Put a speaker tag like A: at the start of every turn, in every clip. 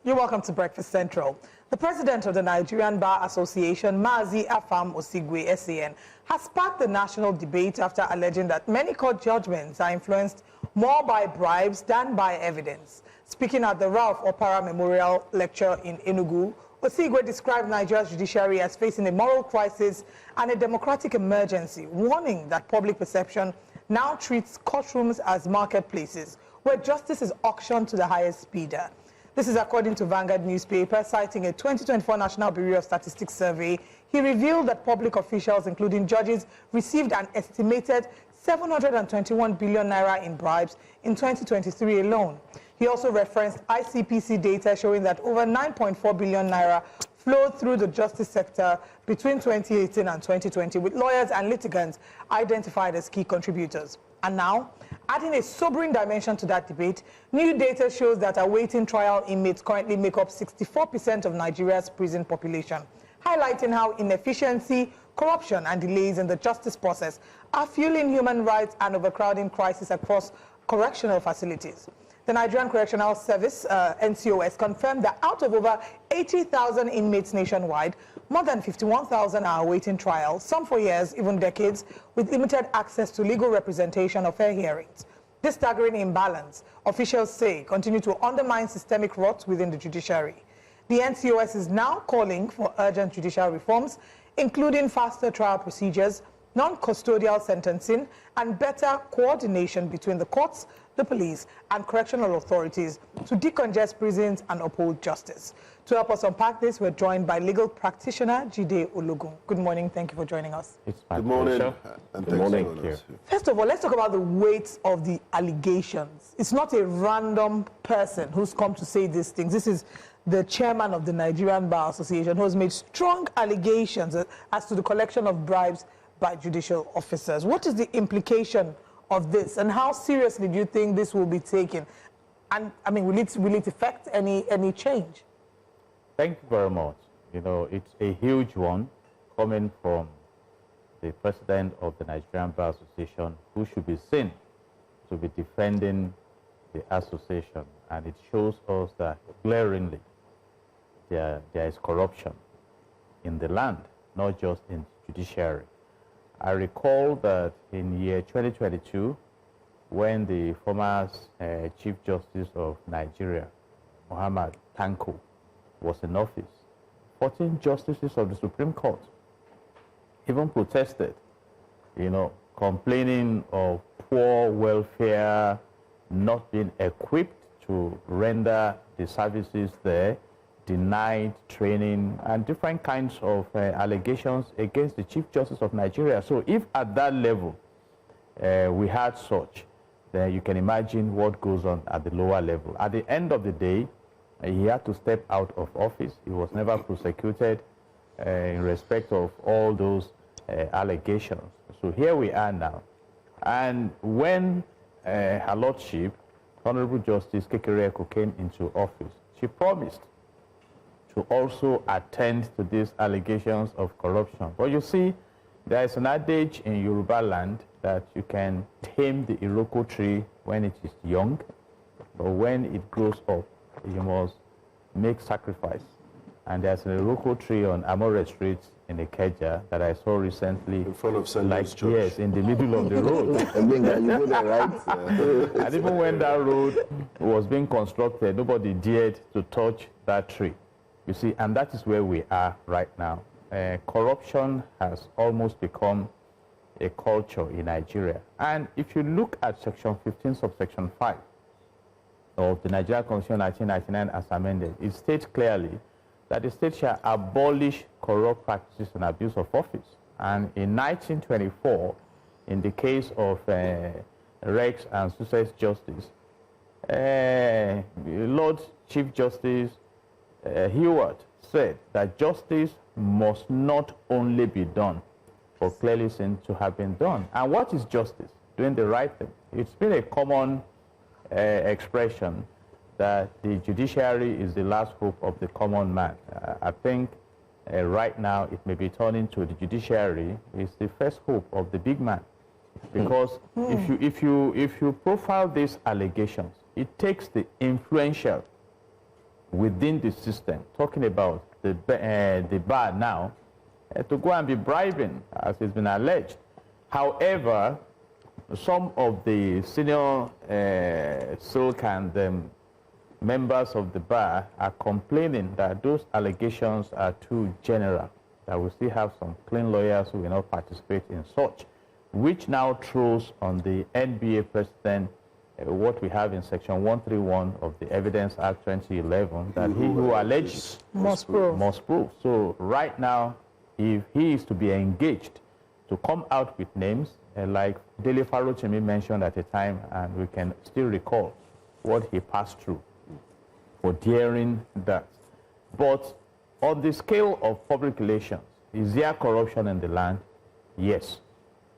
A: You're welcome to Breakfast Central. The president of the Nigerian Bar Association, Afam Osigwe, SAN, has sparked the national debate after alleging that many court judgments are influenced more by bribes than by evidence. Speaking at the Ralph Opara Memorial Lecture in Enugu, Osigwe described Nigeria's judiciary as facing a moral crisis and a democratic emergency, warning that public perception now treats courtrooms as marketplaces where justice is auctioned to the highest bidder. This is according to Vanguard newspaper, citing a 2024 National Bureau of Statistics survey. He revealed that public officials, including judges, received an estimated 721 billion naira in bribes in 2023 alone. He also referenced ICPC data showing that over 9.4 billion naira flowed through the justice sector between 2018 and 2020, with lawyers and litigants identified as key contributors. And now, adding a sobering dimension to that debate, new data shows that awaiting trial inmates currently make up 64% of Nigeria's prison population, highlighting how inefficiency, corruption, and delays in the justice process are fueling human rights and overcrowding crisis across correctional facilities. The Nigerian Correctional Service, NCOS, confirmed that out of over 80,000 inmates nationwide, more than 51,000 are awaiting trial, some for years, even decades, with limited access to legal representation or fair hearings. This staggering imbalance, officials say, continue to undermine systemic rot within the judiciary. The NCOS is now calling for urgent judicial reforms, including faster trial procedures, non-custodial sentencing, and better coordination between the courts, the police, and correctional authorities to decongest prisons and uphold justice. To help us unpack this, we're joined by legal practitioner Jide Ologun. Good morning. Thank you for joining us.
B: Good morning. And good morning.
A: First of all, let's talk about the weight of the allegations. It's not a random person who's come to say these things. This is the chairman of the Nigerian Bar Association, who has made strong allegations as to the collection of bribes by judicial officers. What is the implication of this, and how seriously do you think this will be taken? And I mean, will it affect any change?
B: Thank you very much. You know, it's a huge one coming from the president of the Nigerian Bar Association, who should be seen to be defending the association. And it shows us that glaringly there is corruption in the land, not just in judiciary. I recall that in year 2022, when the former Chief Justice of Nigeria, Muhammad Tanko, was in office, 14 justices of the Supreme Court even protested, you know, complaining of poor welfare, not being equipped to render the services there, denied training, and different kinds of allegations against the Chief Justice of Nigeria. So if at that level we had such, then you can imagine what goes on at the lower level. At the end of the day, he had to step out of office. He was never prosecuted in respect of all those allegations. So here we are now. And when her Lordship, Honorable Justice Kekereko, came into office, she promised to also attend to these allegations of corruption. But you see, there is an adage in Yoruba land that you can tame the Iroko tree when it is young, but when it grows up, you must make sacrifice. And there's an Iroko tree on Amore Street in Ikeja that I saw recently.
C: In front of St. Louis Church.
B: Yes, in the middle of the road. And even when that road was being constructed, nobody dared to touch that tree. You see, and that is where we are right now. Corruption has almost become a culture in Nigeria. And if you look at Section 15, subsection 5 of the Nigerian Constitution 1999 as amended, it states clearly that the state shall abolish corrupt practices and abuse of office. And in 1924, in the case of Rex and Success Justice, Lord Chief Justice Heward said that justice must not only be done, but clearly seen to have been done. And what is justice? Doing the right thing. It's been a common expression that the judiciary is the last hope of the common man. I think right now it may be turning to the judiciary is the first hope of the big man. Because if you profile these allegations, it takes the influential within the system, talking about the bar now, to go and be bribing, as has been alleged. However, some of the senior silk and members of the bar are complaining that those allegations are too general, that we still have some clean lawyers who will not participate in such, which now throws on the NBA president what we have in Section 131 of the Evidence Act 2011, that he who alleges
A: must prove.
B: Must prove. So right now, if he is to be engaged to come out with names, like Dele Farotimi mentioned at a time, and we can still recall what he passed through for daring that. But on the scale of public relations, is there corruption in the land? Yes,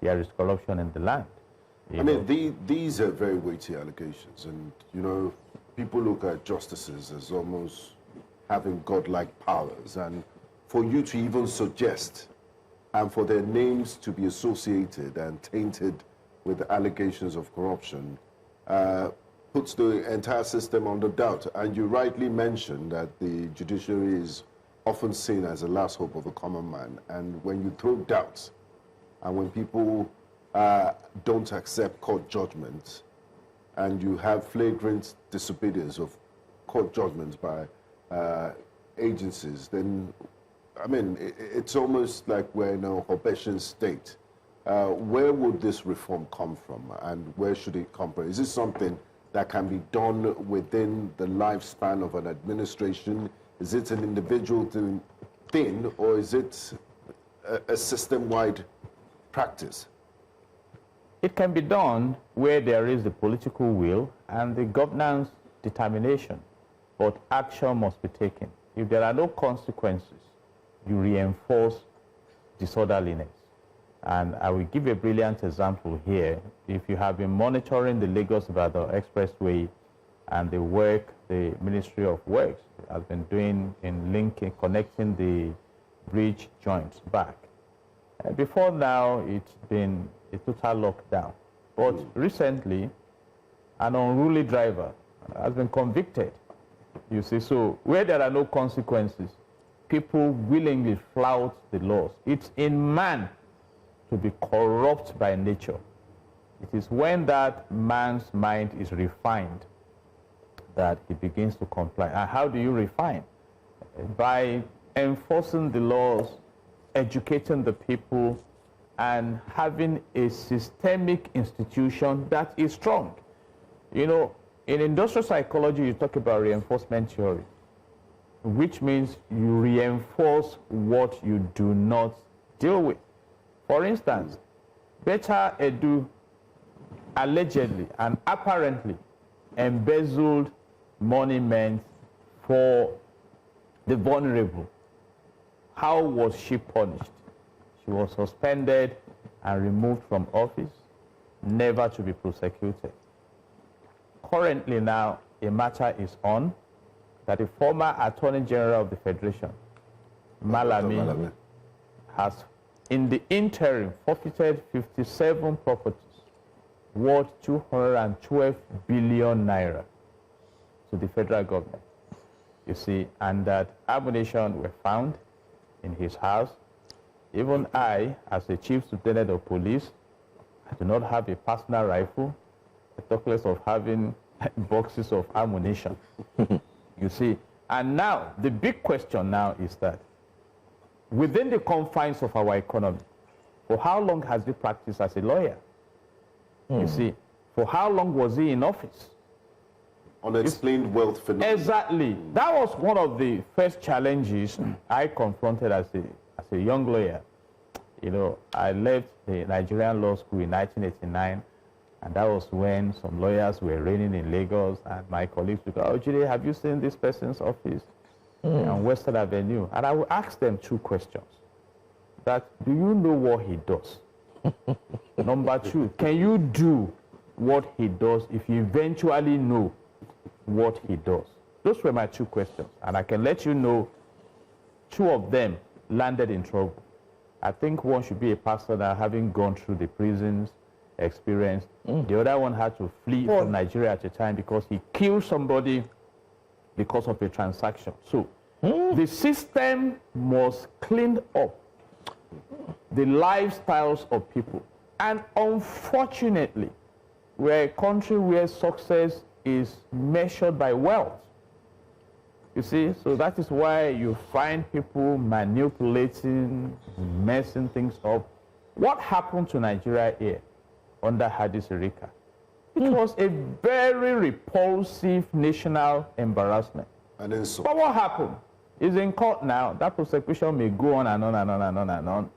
B: there is corruption in the land.
C: I mean, these are very weighty allegations, and, you know, people look at justices as almost having godlike powers, and for you to even suggest and for their names to be associated and tainted with allegations of corruption puts the entire system under doubt. And you rightly mentioned that the judiciary is often seen as the last hope of the common man. And when you throw doubts, and when people don't accept court judgments, and you have flagrant disobedience of court judgments by agencies, then, I mean, it's almost like we're in a Hobbesian state. Where would this reform come from, and where should it come from? Is this something that can be done within the lifespan of an administration? Is it an individual thing, or is it a system-wide practice?
B: It can be done where there is the political will and the governance determination, but action must be taken. If there are no consequences, you reinforce disorderliness. And I will give a brilliant example here. If you have been monitoring the Lagos-Ibadan Expressway and the work the Ministry of Works has been doing in linking, connecting the bridge joints back. Before now, it's been a total lockdown. But recently, an unruly driver has been convicted. You see, so where there are no consequences, people willingly flout the laws. It's in man to be corrupt by nature. It is when that man's mind is refined that he begins to comply. And how do you refine? By enforcing the laws, educating the people, and having a systemic institution that is strong. You know, in industrial psychology, you talk about reinforcement theory, which means you reinforce what you do not deal with. For instance, Beta Edu allegedly and apparently embezzled money meant for the vulnerable. How was she punished? She was suspended and removed from office, never to be prosecuted. Currently now, a matter is on that the former Attorney General of the Federation, Malami, has in the interim forfeited 57 properties worth 212 billion naira to the federal government. You see, and that ammunition were found in his house. Even I, as a chief superintendent of police, I do not have a personal rifle, talk less of having boxes of ammunition. You see, and now the big question now is that within the confines of our economy, for how long has he practiced as a lawyer? You see, for how long was he in office?
C: Unexplained wealth phenomenon.
B: Exactly. That was one of the first challenges I confronted as a young lawyer. You know, I left the Nigerian Law School in 1989, and that was when some lawyers were reigning in Lagos, and my colleagues would go, "Oh, Jide, have you seen this person's office on Western Avenue?" And I would ask them two questions. That, do you know what he does? Number two, can you do what he does if you eventually know what he does? Those were my two questions, and I can let you know two of them landed in trouble. I think one should be a pastor that, having gone through the prisons experience. The other one had to flee from Nigeria at a time because he killed somebody because of a transaction. So the system must clean up the lifestyles of people. And unfortunately, we're a country where success is measured by wealth. You see, so that is why you find people manipulating, messing things up. What happened to Nigeria here under Hadi Sirika? It was a very repulsive national embarrassment.
C: And then so.
B: But what happened? It's in court now. That prosecution may go on and on and on and on and on.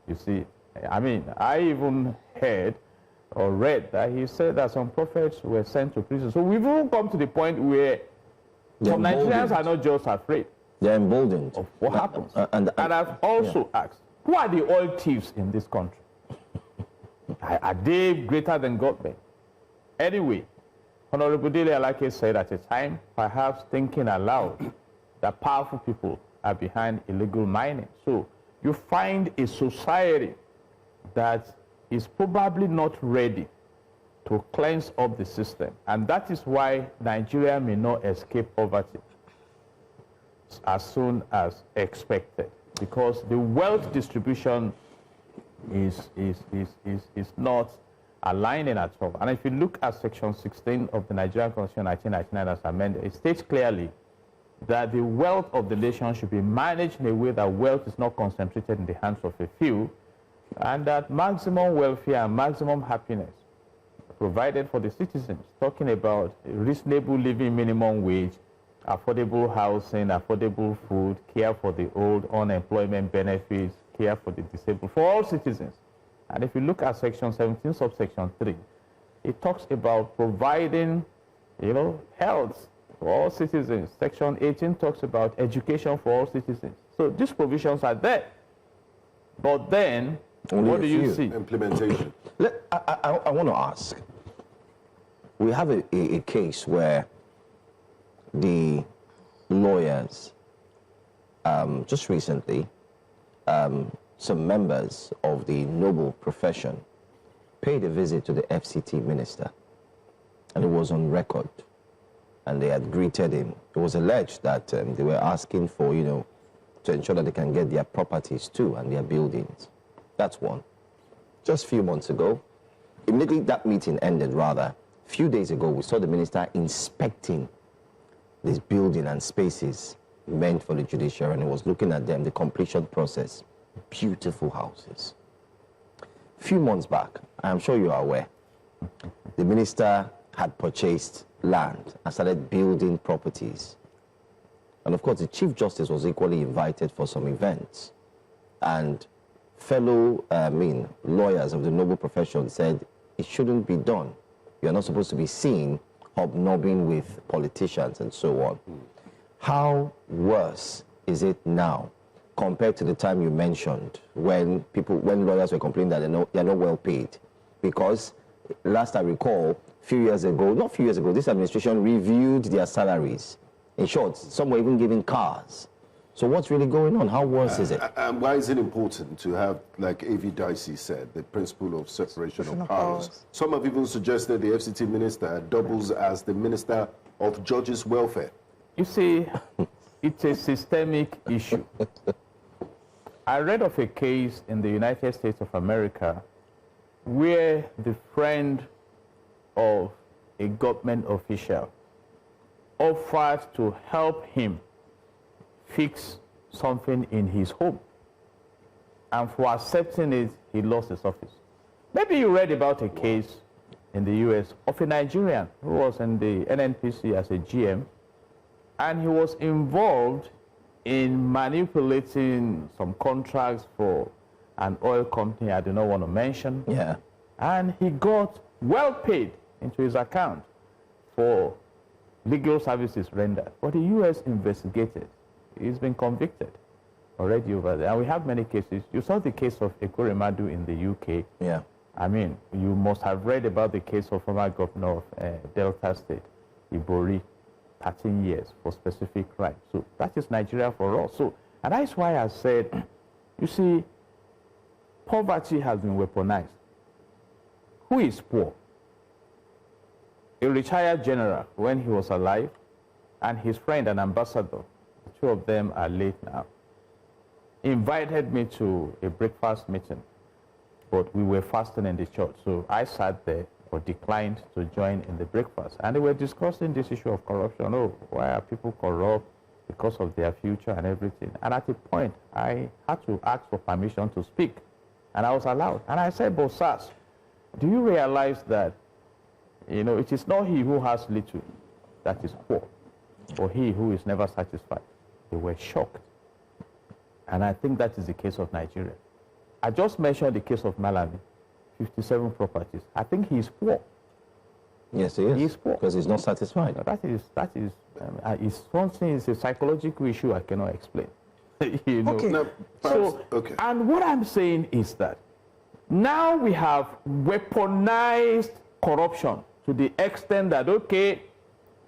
B: You see, I mean, I even heard or read that he said that some prophets were sent to prison. So we've even come to the point where some Nigerians are not just afraid.
D: They're emboldened
B: Of what happens.
D: And
B: I've also asked, who are the oil thieves in this country? Are they greater than government? Anyway, Honorable Jide Ologun said at a time, perhaps thinking aloud, that powerful people are behind illegal mining. So you find a society that is probably not ready to cleanse up the system. And that is why Nigeria may not escape poverty as soon as expected, because the wealth distribution is not aligning at all. And if you look at Section 16 of the Nigerian Constitution 1999 as amended, it states clearly that the wealth of the nation should be managed in a way that wealth is not concentrated in the hands of a few, and that maximum welfare and maximum happiness provided for the citizens, talking about reasonable living minimum wage, affordable housing, affordable food, care for the old, unemployment benefits, care for the disabled, for all citizens. And if you look at Section 17, subsection 3, it talks about providing, health for all citizens. Section 18 talks about education for all citizens. So these provisions are there. But then, what do you see?
C: Implementation.
D: I want to ask. We have a case where the lawyers, just recently, some members of the noble profession paid a visit to the FCT minister, and it was on record, and they had greeted him. It was alleged that they were asking for, to ensure that they can get their properties too and their buildings. That's one. Just a few months ago, immediately that meeting ended, rather, a few days ago, we saw the minister inspecting this building and spaces meant for the judiciary, and he was looking at them, the completion process. Beautiful houses. A few months back, I'm sure you are aware, the minister had purchased land and started building properties. And of course, the Chief Justice was equally invited for some events. And fellow lawyers of the noble profession said it shouldn't be done. You're not supposed to be seen hobnobbing with politicians and so on. How worse is it now compared to the time you mentioned when lawyers were complaining that they're not well paid? Because last I recall, not few years ago, this administration reviewed their salaries. In short, some were even giving cars. So what's really going on? How worse is it?
C: And why is it important to have, like A.V. Dicey said, the principle of separation of powers? Some have even suggested the FCT minister doubles as the minister of judges' welfare.
B: You see, it's a systemic issue. I read of a case in the United States of America where the friend of a government official offered to help him fix something in his home. And for accepting it, he lost his office. Maybe you read about a case in the US of a Nigerian who was in the NNPC as a GM, and he was involved in manipulating some contracts for an oil company I do not want to mention.
D: Yeah.
B: And he got well paid into his account for legal services rendered. But the US investigated. He's been convicted already over there. And we have many cases. You saw the case of Ekweremadu in the UK.
D: Yeah.
B: I mean, you must have read about the case of former governor of Delta State, Ibori, 13 years for specific crime. So that is Nigeria for us. So, and that's why I said, you see, poverty has been weaponized. Who is poor? A retired general when he was alive and his friend, an ambassador, the two of them are late now, invited me to a breakfast meeting, but we were fasting in the church. So I sat there but declined to join in the breakfast. And they were discussing this issue of corruption. Oh, why are people corrupt? Because of their future and everything. And at a point, I had to ask for permission to speak. And I was allowed. And I said, but sirs, do you realize that, it is not he who has little that is poor, or he who is never satisfied. They were shocked. And I think that is the case of Nigeria. I just mentioned the case of Malami, 57 properties. I think he is poor.
D: Yes, he is.
B: He is poor.
D: Because he's not satisfied.
B: That is it's something, it's a psychological issue I cannot explain.
C: Okay. No, okay.
B: And what I'm saying is that now we have weaponized corruption to the extent that, okay,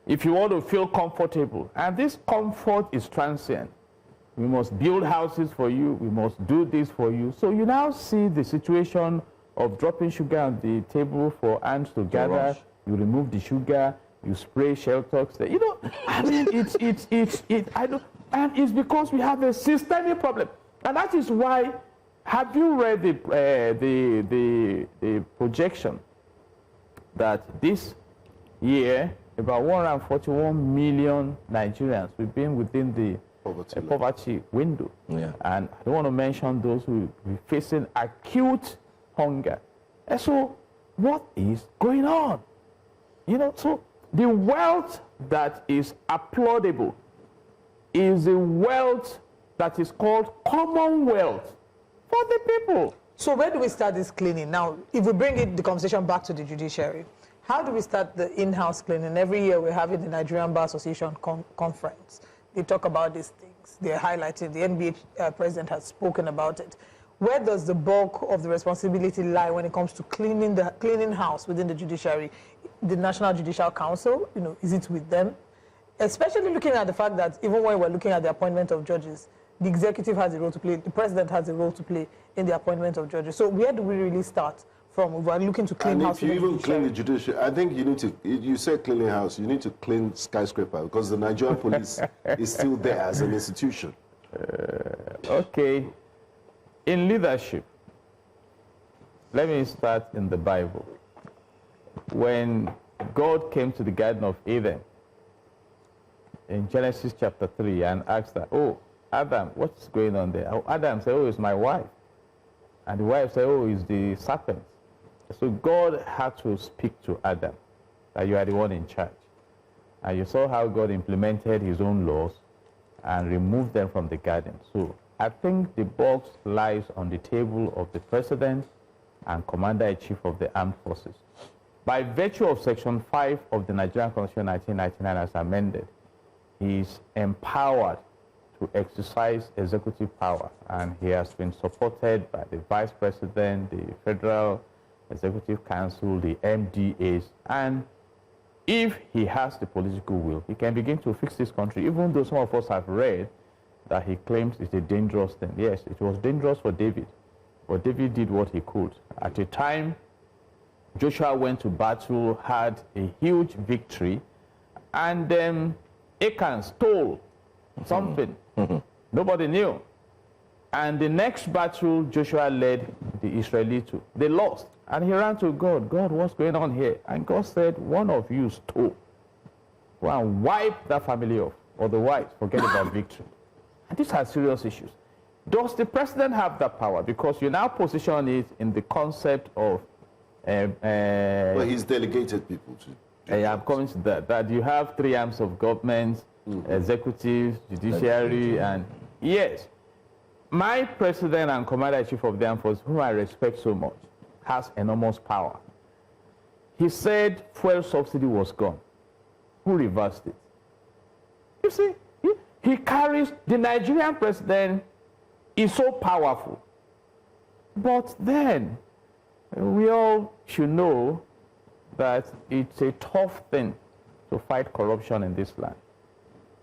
B: if you want to feel comfortable, and this comfort is transient, we must build houses for you, we must do this for you. So you now see the situation of dropping sugar on the table for ants to gather, you remove the sugar, you spray shell tox there. I mean, and it's because we have a systemic problem. And that is why, have you read the projection that this year, about 141 million Nigerians will be within the poverty window.
D: Yeah.
B: And I don't want to mention those who will be facing acute hunger. And so what is going on? So the wealth that is applaudable is a wealth that is called commonwealth for the people.
A: So where do we start this cleaning? Now, if we bring the conversation back to the judiciary, how do we start the in-house cleaning? Every year we're having the Nigerian Bar Association conference. They talk about these things. They're highlighting. The NBA president has spoken about it. Where does the bulk of the responsibility lie when it comes to cleaning house within the judiciary? The National Judicial Council, is it with them? Especially looking at the fact that even when we're looking at the appointment of judges, the executive has a role to play, the president has a role to play in the appointment of judges. So where do we really start from? If we're looking to clean house.
C: And if you even clean the judiciary, I think you said cleaning house, you need to clean skyscraper, because the Nigerian police is still there as an institution.
B: Okay. In leadership, let me start in the Bible. When God came to the Garden of Eden, in Genesis chapter 3, and asked that, oh, Adam, what's going on there? Oh, Adam said, oh, it's my wife. And the wife said, oh, it's the serpent. So God had to speak to Adam, that you are the one in charge. And you saw how God implemented his own laws and removed them from the garden. So I think the box lies on the table of the president and commander-in-chief of the armed forces. By virtue of Section 5 of the Nigerian Constitution 1999 as amended, he is empowered to exercise executive power, and he has been supported by the vice president, the Federal Executive Council, the MDAs, and if he has the political will, he can begin to fix this country, even though some of us have read that he claims it's a dangerous thing. Yes, it was dangerous for David, but David did what he could. At a time, Joshua went to battle, had a huge victory, and then Achan stole something. Nobody knew. And the next battle Joshua led the Israelites to, they lost. And he ran to God. God, what's going on here? And God said, one of you stole. Go and wipe that family off. Otherwise, forget about victory. And these are serious issues. Does the president have that power? Because you now position it in the concept of...
C: well, he's delegated people to...
B: I'm coming to that. That you have three arms of government, executive, judiciary, and... Yes. My president and commander-in-chief of the armed forces, whom I respect so much, has enormous power. He said fuel subsidy was gone. Who reversed it? You see, he carries... The Nigerian president is so powerful. But then, we all should know that it's a tough thing to fight corruption in this land.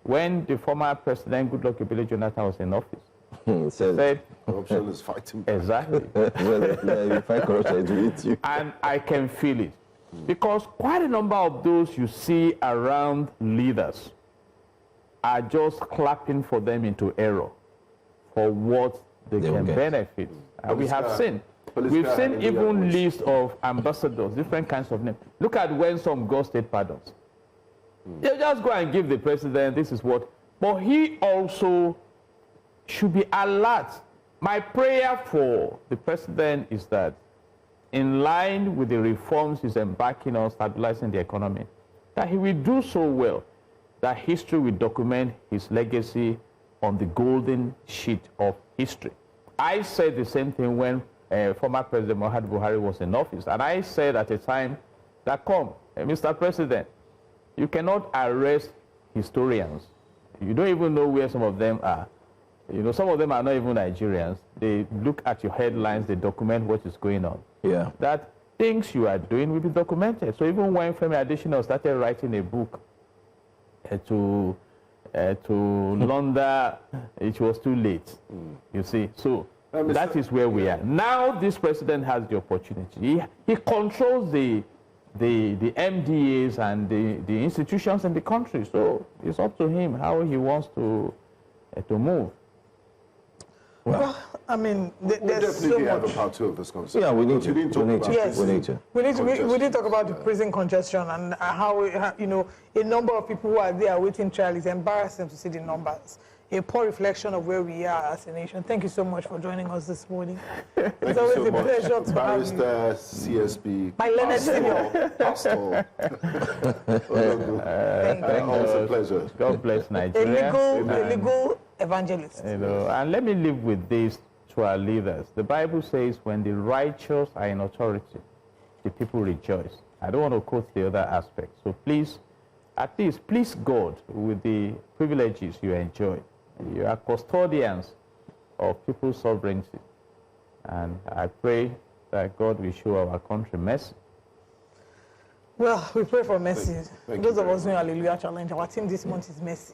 B: When the former president, Goodluck Ebele Jonathan, was in office, he said,
C: corruption is fighting back.
B: Exactly.
D: You fight corruption, it will eat you.
B: And I can feel it. Because quite a number of those you see around leaders are just clapping for them into error for what they can benefit. We have seen. We've seen even lists of ambassadors, different kinds of names. Look at when some got state pardons. They just go and give the president, this is what. But he also should be alert. My prayer for the president is that in line with the reforms he's embarking on stabilizing the economy, that he will do so well that history will document his legacy on the golden sheet of history. I said the same thing when former President Muhammadu Buhari was in office, and I said at a time that, Mr. President, you cannot arrest historians. You don't even know where some of them are. You know, some of them are not even Nigerians. They look at your headlines, they document what is going on. Yeah. That things you are doing will be documented. So even when Femi Adesina started writing a book to launder, it was too late, you see. So that is where we are. Now this president has the opportunity. He controls the MDAs and the institutions in the country. So it's up to him how he wants to move.
A: Well, I mean,
C: we
A: there's so
C: definitely
A: much.
C: have a part 2 of this conversation.
D: Yeah, we need to.
C: We
A: need to talk about the prison congestion and how, you know, a number of people who are there awaiting trial. It's embarrassing to see the numbers. A poor reflection of where we are as a nation. Thank you so much for joining us this morning. It's always a pleasure to have you.
C: Barrister, CSP,
A: My learned senior.
C: Pastor. Always a pleasure.
B: God bless Nigeria.
A: A legal evangelist.
B: You know, and let me live with this to our leaders. The Bible says when the righteous are in authority, the people rejoice. I don't want to quote the other aspect. So please, at least, please God with the privileges you enjoy. You are custodians of people's sovereignty. And I pray that God will show our country mercy.
A: Well, we pray for mercy. Those of us doing Hallelujah Challenge, our team this month is mercy.